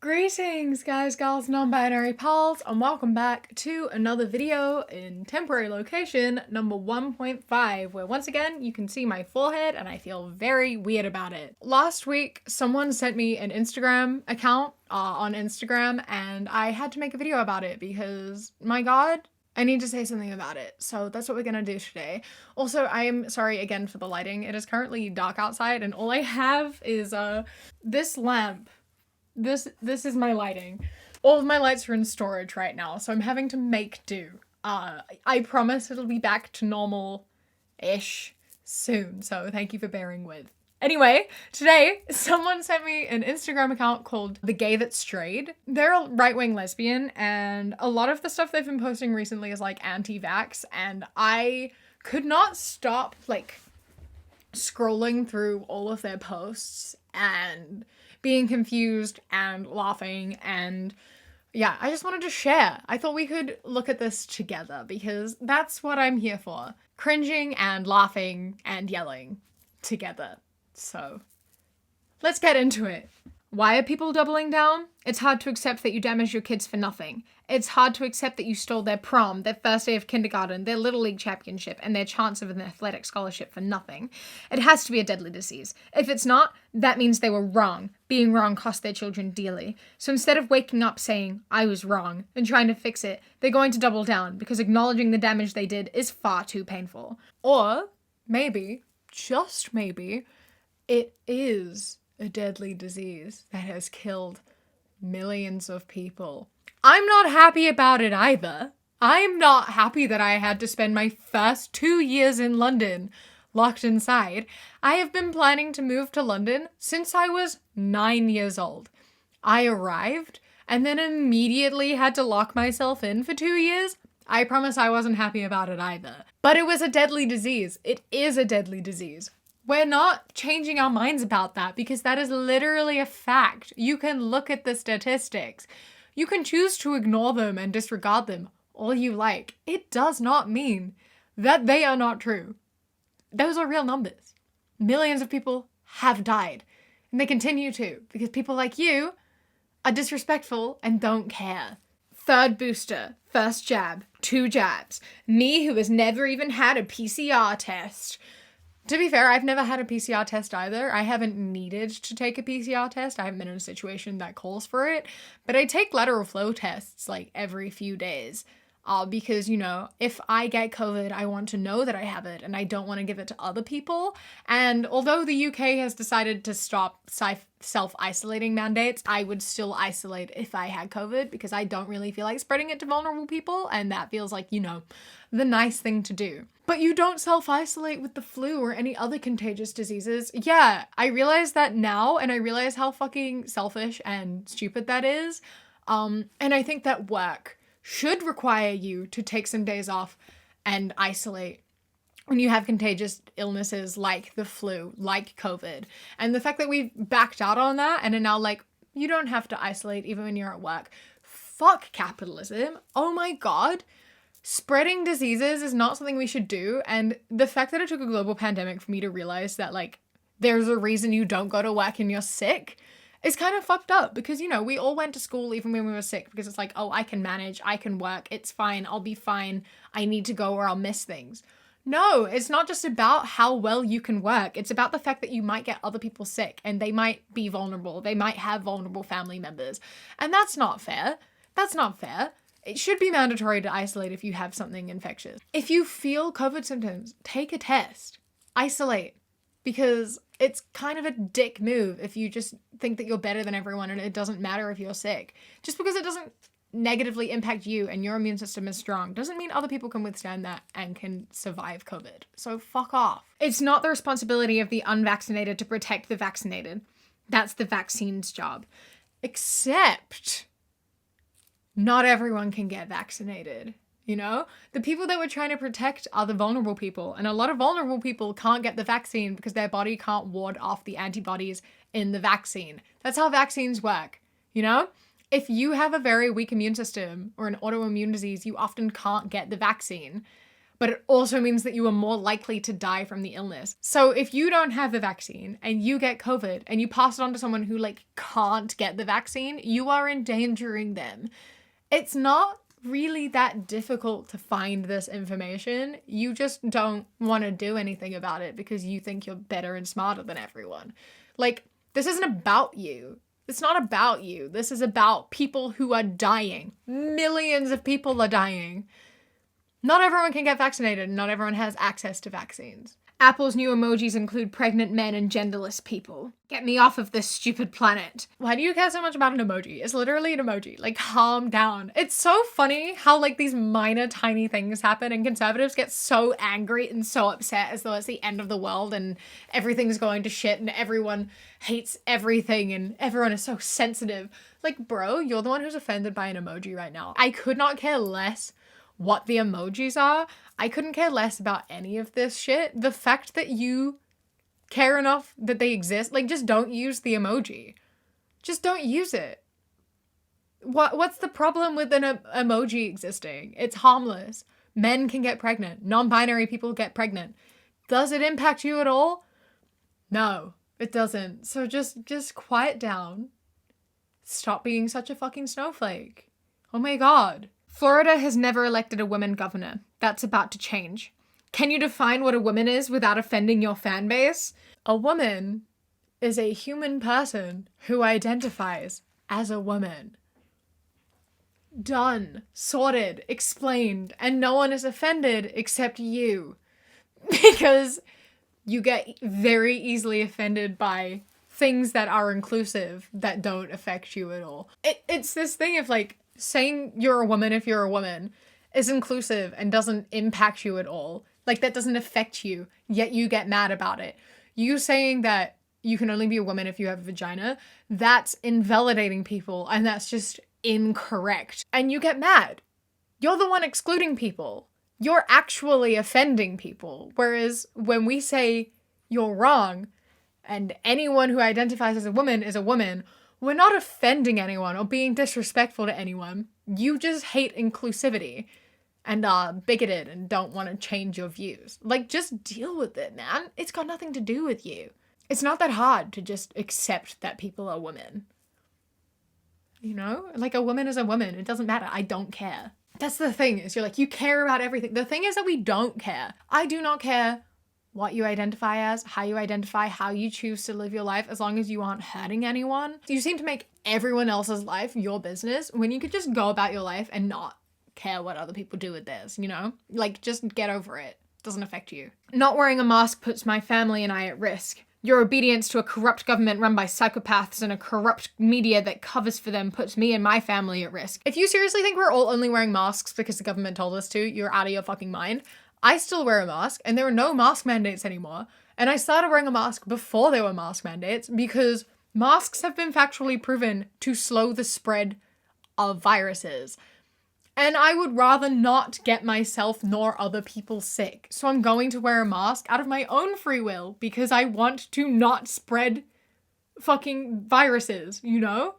Greetings guys, gals, non-binary pals, and welcome back to another video in temporary location number 1.5, where once again you can see my forehead and I feel very weird about it. Last week someone sent me an Instagram account on Instagram and I had to make a video about it because, my god, I need to say something about it. So that's what we're gonna do today. Also, I am sorry again for the lighting. It is currently dark outside and all I have is this lamp. This is my lighting. All of my lights are in storage right now, so I'm having to make do. I promise it'll be back to normal-ish soon, so thank you for bearing with. Anyway, today someone sent me an Instagram account called The Gay That Strayed. They're a right-wing lesbian, and a lot of the stuff they've been posting recently is like anti-vax, and I could not stop scrolling through all of their posts and being confused and laughing, and yeah, I just wanted to share. I thought we could look at this together because that's what I'm here for. Cringing and laughing and yelling together. So let's get into it. Why are people doubling down? It's hard to accept that you damaged your kids for nothing. It's hard to accept that you stole their prom, their first day of kindergarten, their Little League championship, and their chance of an athletic scholarship for nothing. It has to be a deadly disease. If it's not, that means they were wrong. Being wrong cost their children dearly. So instead of waking up saying, I was wrong, and trying to fix it, they're going to double down because acknowledging the damage they did is far too painful. Or maybe, just maybe, it is a deadly disease that has killed millions of people. I'm not happy about it either. I'm not happy that I had to spend my first 2 years in London locked inside. I have been planning to move to London since I was 9 years old. I arrived and then immediately had to lock myself in for 2 years. I promise I wasn't happy about it either. But it was a deadly disease. It is a deadly disease. We're not changing our minds about that because that is literally a fact. You can look at the statistics. You can choose to ignore them and disregard them all you like. It does not mean that they are not true. Those are real numbers. Millions of people have died, and they continue to because people like you are disrespectful and don't care. Third booster, first jab, 2 jabs. Me who has never even had a PCR test. To be fair, I've never had a PCR test either. I haven't needed to take a PCR test. I haven't been in a situation that calls for it. But I take lateral flow tests every few days. Because, if I get COVID, I want to know that I have it and I don't want to give it to other people. And although the UK has decided to stop self-isolating mandates, I would still isolate if I had COVID because I don't really feel like spreading it to vulnerable people. And that feels like, the nice thing to do. But you don't self-isolate with the flu or any other contagious diseases. Yeah, I realize that now, and I realize how fucking selfish and stupid that is. And I think that work should require you to take some days off and isolate when you have contagious illnesses like the flu, like COVID. And the fact that we've backed out on that and are now you don't have to isolate even when you're at work. Fuck capitalism. Oh my god. Spreading diseases is not something we should do, and the fact that it took a global pandemic for me to realize that, there's a reason you don't go to work and you're sick is kind of fucked up because, we all went to school even when we were sick because it's oh, I can manage, I can work, it's fine, I'll be fine, I need to go or I'll miss things. No, it's not just about how well you can work, it's about the fact that you might get other people sick and they might be vulnerable, they might have vulnerable family members, and that's not fair. That's not fair. It should be mandatory to isolate if you have something infectious. If you feel COVID symptoms, take a test. Isolate. Because it's kind of a dick move if you just think that you're better than everyone and it doesn't matter if you're sick. Just because it doesn't negatively impact you and your immune system is strong doesn't mean other people can withstand that and can survive COVID. So fuck off. It's not the responsibility of the unvaccinated to protect the vaccinated. That's the vaccine's job. Except not everyone can get vaccinated, The people that we're trying to protect are the vulnerable people, and a lot of vulnerable people can't get the vaccine because their body can't ward off the antibodies in the vaccine. That's how vaccines work, If you have a very weak immune system or an autoimmune disease, you often can't get the vaccine. but it also means that you are more likely to die from the illness. So if you don't have the vaccine and you get COVID and you pass it on to someone who like can't get the vaccine, you are endangering them. It's not really that difficult to find this information. You just don't want to do anything about it because you think you're better and smarter than everyone. Like, this isn't about you. It's not about you. This is about people who are dying. Millions of people are dying. Not everyone can get vaccinated. Not everyone has access to vaccines. Apple's new emojis include pregnant men and genderless people. Get me off of this stupid planet. Why do you care so much about an emoji? It's literally an emoji. Like, calm down. It's so funny how like these minor tiny things happen and conservatives get so angry and so upset as though it's the end of the world and everything's going to shit and everyone hates everything and everyone is so sensitive. Like, bro, you're the one who's offended by an emoji right now. I could not care less what the emojis are. I couldn't care less about any of this shit. The fact that you care enough that they exist, like, just don't use the emoji. Just don't use it. What's the problem with an emoji existing? It's harmless. Men can get pregnant. Non-binary people get pregnant. Does it impact you at all? No, it doesn't. So just quiet down. Stop being such a fucking snowflake. Oh my god. Florida has never elected a woman governor. That's about to change. Can you define what a woman is without offending your fan base? A woman is a human person who identifies as a woman. Done. Sorted. Explained. And no one is offended except you. Because you get very easily offended by things that are inclusive that don't affect you at all. It's this thing of like, saying you're a woman if you're a woman is inclusive and doesn't impact you at all. Like, that doesn't affect you, yet you get mad about it. You saying that you can only be a woman if you have a vagina, that's invalidating people and that's just incorrect. And you get mad. You're the one excluding people. You're actually offending people. Whereas when we say you're wrong and anyone who identifies as a woman is a woman, we're not offending anyone or being disrespectful to anyone. You just hate inclusivity and are bigoted and don't want to change your views. Like, just deal with it, man. It's got nothing to do with you. It's not that hard to just accept that people are women. You know? Like, a woman is a woman. It doesn't matter. I don't care. That's the thing, is you're like, you care about everything. The thing is that we don't care. I do not care what you identify as, how you identify, how you choose to live your life, as long as you aren't hurting anyone. You seem to make everyone else's life your business when you could just go about your life and not care what other people do with theirs, you know? Like, just get over it. Doesn't affect you. Not wearing a mask puts my family and I at risk. Your obedience to a corrupt government run by psychopaths and a corrupt media that covers for them puts me and my family at risk. If you seriously think we're all only wearing masks because the government told us to, you're out of your fucking mind. I still wear a mask, and there are no mask mandates anymore. And I started wearing a mask before there were mask mandates because masks have been factually proven to slow the spread of viruses. And I would rather not get myself nor other people sick. So I'm going to wear a mask out of my own free will because I want to not spread fucking viruses, you know?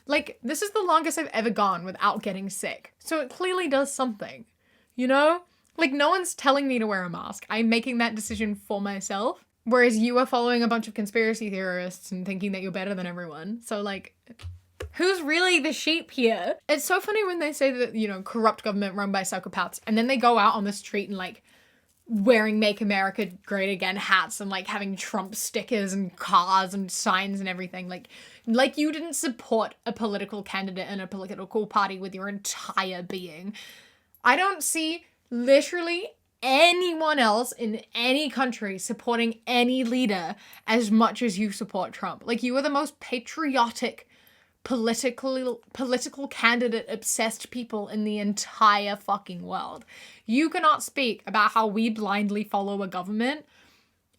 Like, this is the longest I've ever gone without getting sick. So it clearly does something, you know? Like, no one's telling me to wear a mask. I'm making that decision for myself. Whereas you are following a bunch of conspiracy theorists and thinking that you're better than everyone. So, like, who's really the sheep here? It's so funny when they say that, you know, corrupt government run by psychopaths, and then they go out on the street and, like, wearing Make America Great Again hats and, like, having Trump stickers and cars and signs and everything. Like you didn't support a political candidate and a political party with your entire being. I don't see literally anyone else in any country supporting any leader as much as you support Trump. Like, you are the most patriotic, political candidate obsessed people in the entire fucking world. You cannot speak about how we blindly follow a government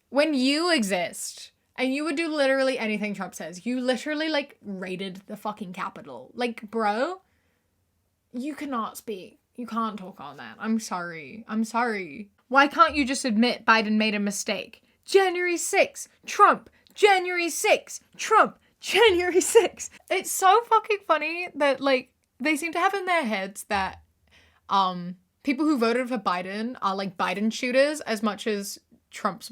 when you exist and you would do literally anything Trump says. You literally, like, raided the fucking Capitol. Like, bro, you cannot speak. You can't talk on that. I'm sorry. Why can't you just admit Biden made a mistake? January 6th, Trump. January 6th, Trump. January 6th. It's so fucking funny that, like, they seem to have in their heads that people who voted for Biden are like Biden shooters as much as Trump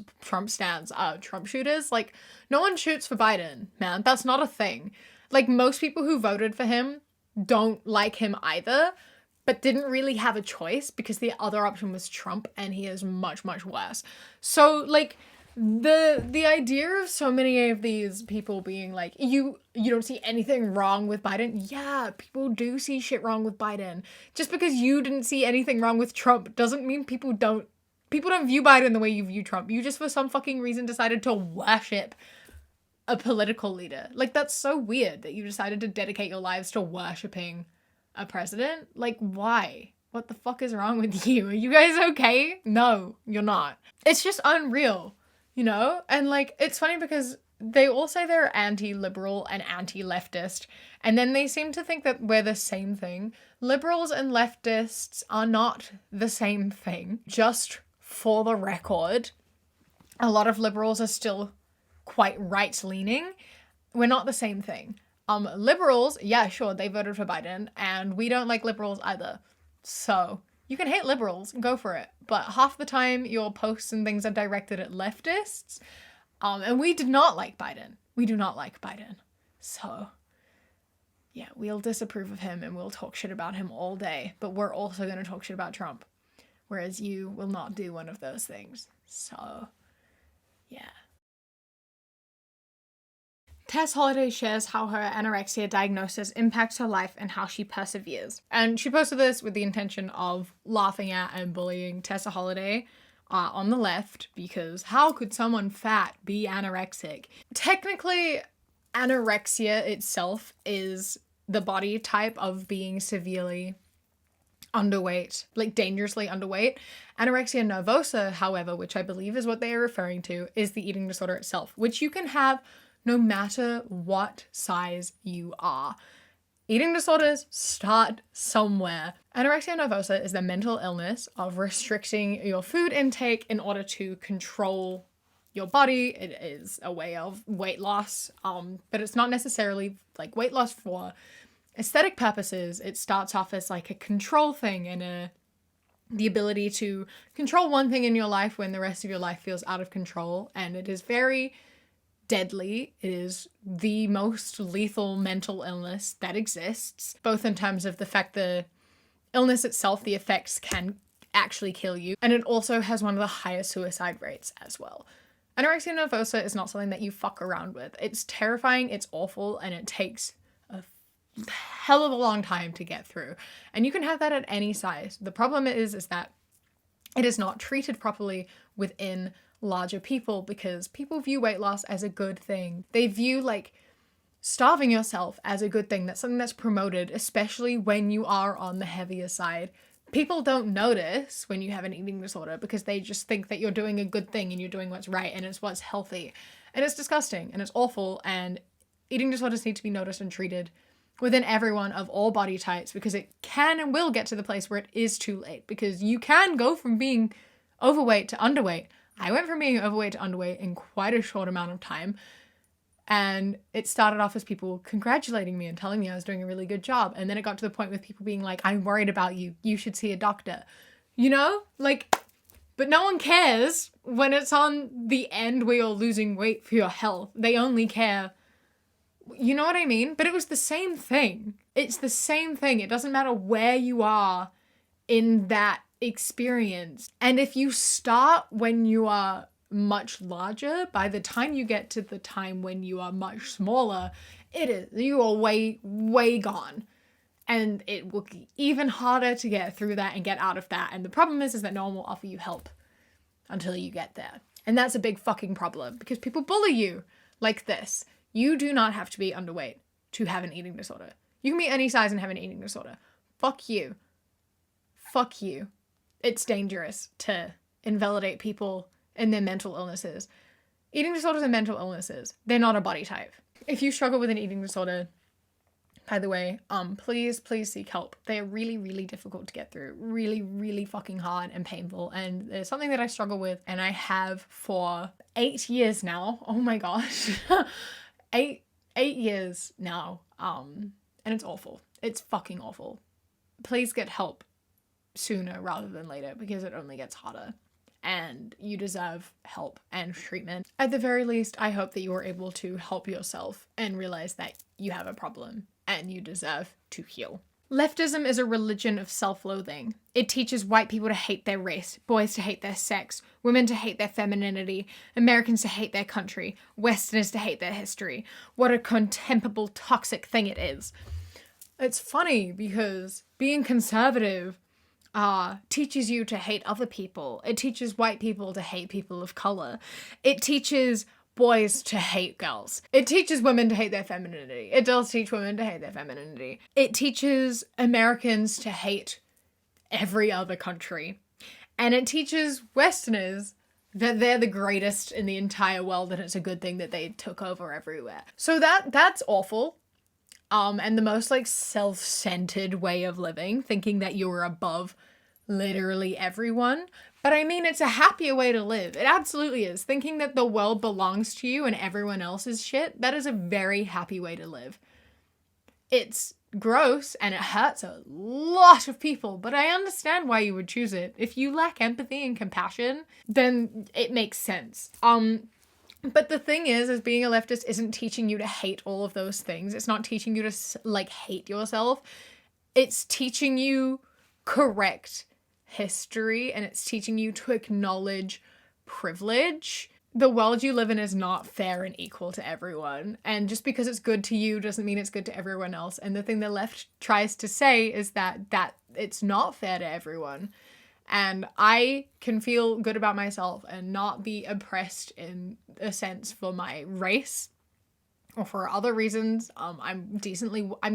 stands are Trump shooters. Like, no one shoots for Biden, man. That's not a thing. Like, most people who voted for him don't like him either, but didn't really have a choice because the other option was Trump, and he is much, much worse. So, like, the idea of so many of these people being like, you don't see anything wrong with Biden. Yeah, people do see shit wrong with Biden. Just because you didn't see anything wrong with Trump doesn't mean people don't view Biden the way you view Trump. You just for some fucking reason decided to worship a political leader. Like, that's so weird that you decided to dedicate your lives to worshipping a president. Like, why? What the fuck is wrong with you? Are you guys okay? No, you're not. It's just unreal, you know? And like, it's funny because they all say they're anti-liberal and anti-leftist, and then they seem to think that we're the same thing. Liberals and leftists are not the same thing. Just for the record, a lot of liberals are still quite right-leaning. We're not the same thing. Liberals, yeah, sure, they voted for Biden, and we don't like liberals either. So, you can hate liberals, go for it. But half the time, your posts and things are directed at leftists. And we did not like Biden. We do not like Biden. So, yeah, we'll disapprove of him and we'll talk shit about him all day. But we're also going to talk shit about Trump. Whereas you will not do one of those things. So, yeah. Tess Holliday shares how her anorexia diagnosis impacts her life and how she perseveres. And she posted this with the intention of laughing at and bullying Tessa Holliday on the left, because how could someone fat be anorexic? Technically, anorexia itself is the body type of being severely underweight, like dangerously underweight. Anorexia nervosa, however, which I believe is what they are referring to, is the eating disorder itself, which you can have no matter what size you are. Eating disorders start somewhere. Anorexia nervosa is the mental illness of restricting your food intake in order to control your body. It is a way of weight loss, but it's not necessarily like weight loss for aesthetic purposes. It starts off as like a control thing and the ability to control one thing in your life when the rest of your life feels out of control, and it is very deadly. It is the most lethal mental illness that exists, both in terms of the fact the illness itself, the effects can actually kill you, and it also has one of the highest suicide rates as well. Anorexia nervosa is not something that you fuck around with. It's terrifying, it's awful, and it takes a hell of a long time to get through. And you can have that at any size. The problem is that it is not treated properly within larger people, because people view weight loss as a good thing. They view like starving yourself as a good thing. That's something that's promoted, especially when you are on the heavier side. People don't notice when you have an eating disorder because they just think that you're doing a good thing and you're doing what's right and it's what's healthy. And it's disgusting and it's awful, and eating disorders need to be noticed and treated within everyone of all body types, because it can and will get to the place where it is too late, because you can go from being overweight to underweight. I went from being overweight to underweight in quite a short amount of time, and it started off as people congratulating me and telling me I was doing a really good job, and then it got to the point with people being like, I'm worried about you, you should see a doctor, you know? Like, but no one cares when it's on the end where you're losing weight for your health. They only care, you know what I mean? But it was the same thing. It's the same thing. It doesn't matter where you are in that experience. And if you start when you are much larger, by the time you get to the time when you are much smaller, you are way gone. And it will be even harder to get through that and get out of that. And the problem is that no one will offer you help until you get there. And that's a big fucking problem, because people bully you like this. You do not have to be underweight to have an eating disorder. You can be any size and have an eating disorder. Fuck you. Fuck you. It's dangerous to invalidate people and their mental illnesses. Eating disorders are mental illnesses. They're not a body type. If you struggle with an eating disorder, by the way, please seek help. They are really, really difficult to get through. Really, really fucking hard and painful. And it's something that I struggle with, and I have for 8 years now. Oh my gosh. 8 years now. And it's awful. It's fucking awful. Please get help. sooner rather than later, because it only gets harder. And you deserve help and treatment. At the very least, I hope that you are able to help yourself and realize that you have a problem and you deserve to heal. Leftism is a religion of self-loathing. It teaches white people to hate their race, boys to hate their sex, women to hate their femininity, Americans to hate their country, Westerners to hate their history. What a contemptible, toxic thing it is. It's funny because being conservative teaches you to hate other people. It teaches white people to hate people of color. It teaches boys to hate girls. It teaches women to hate their femininity. It does teach women to hate their femininity. It teaches Americans to hate every other country. And it teaches Westerners that they're the greatest in the entire world and it's a good thing that they took over everywhere. So that's awful. And the most like self-centered way of living, thinking that you're above literally everyone. But I mean, it's a happier way to live. It absolutely is. Thinking that the world belongs to you and everyone else is shit, that is a very happy way to live. It's gross and it hurts a lot of people, but I understand why you would choose it. If you lack empathy and compassion, then it makes sense. But the thing is being a leftist isn't teaching you to hate all of those things. It's not teaching you to like hate yourself. It's teaching you correct history and it's teaching you to acknowledge privilege. The world you live in is not fair and equal to everyone. And just because it's good to you doesn't mean it's good to everyone else. And the thing the left tries to say is that it's not fair to everyone. And I can feel good about myself and not be oppressed in a sense for my race or for other reasons. I'm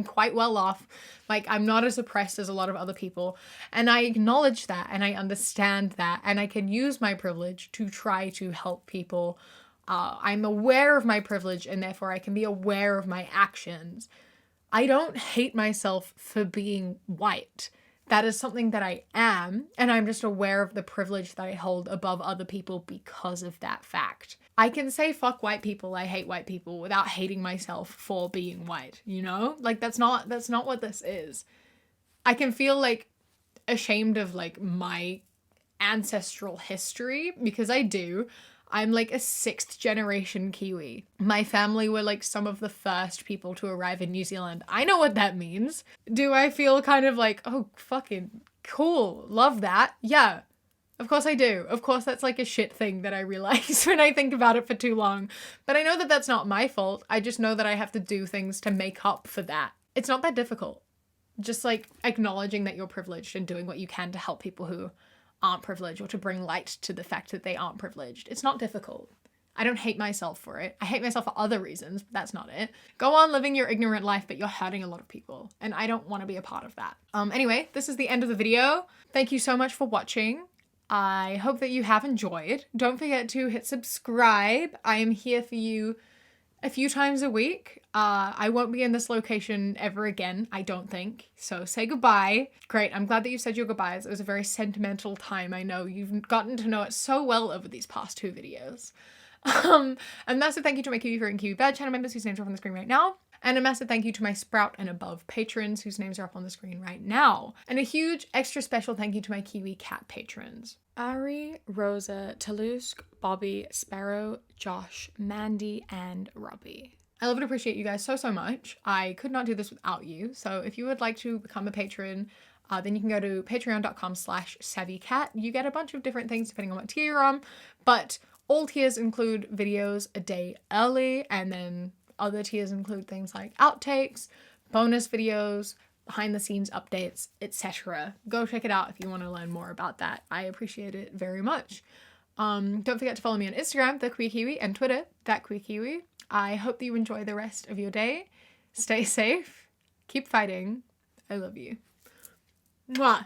quite well off. Like, I'm not as oppressed as a lot of other people. And I acknowledge that and I understand that. And I can use my privilege to try to help people. I'm aware of my privilege and therefore I can be aware of my actions. I don't hate myself for being white. That is something that I am, and I'm just aware of the privilege that I hold above other people because of that fact. I can say fuck white people, I hate white people without hating myself for being white, you know? Like that's not what this is. I can feel like ashamed of like my ancestral history because I do. I'm like a 6th generation Kiwi. My family were like some of the first people to arrive in New Zealand. I know what that means. Do I feel kind of like, oh, fucking cool, love that? Yeah, of course I do. Of course that's like a shit thing that I realize when I think about it for too long. But I know that that's not my fault. I just know that I have to do things to make up for that. It's not that difficult. Just like acknowledging that you're privileged and doing what you can to help people who aren't privileged or to bring light to the fact that they aren't privileged. It's not difficult. I don't hate myself for it. I hate myself for other reasons, but that's not it. Go on living your ignorant life, but you're hurting a lot of people. And I don't want to be a part of that. Anyway, this is the end of the video. Thank you so much for watching. I hope that you have enjoyed. Don't forget to hit subscribe. I am here for you a few times a week. I won't be in this location ever again, I don't think. So say goodbye. Great, I'm glad that you said your goodbyes. It was a very sentimental time. I know you've gotten to know it so well over these past 2 videos. A massive thank you to my Kiwi Fruit and Kiwi Bird channel members whose names are up on the screen right now. And a massive thank you to my Sprout and above patrons whose names are up on the screen right now. And a huge extra special thank you to my Kiwi Cat patrons. Ari, Rosa, Talusk, Bobby, Sparrow, Josh, Mandy, and Robbie. I love and appreciate you guys so, so much. I could not do this without you. So if you would like to become a patron, then you can go to patreon.com/savvycat. You get a bunch of different things depending on what tier you're on, but all tiers include videos a day early, and then other tiers include things like outtakes, bonus videos, behind the scenes updates, etc. Go check it out if you want to learn more about that. I appreciate it very much. Don't forget to follow me on Instagram, The Queer Kiwi, and Twitter, That Queer Kiwi. I hope that you enjoy the rest of your day. Stay safe. Keep fighting. I love you. Mwah.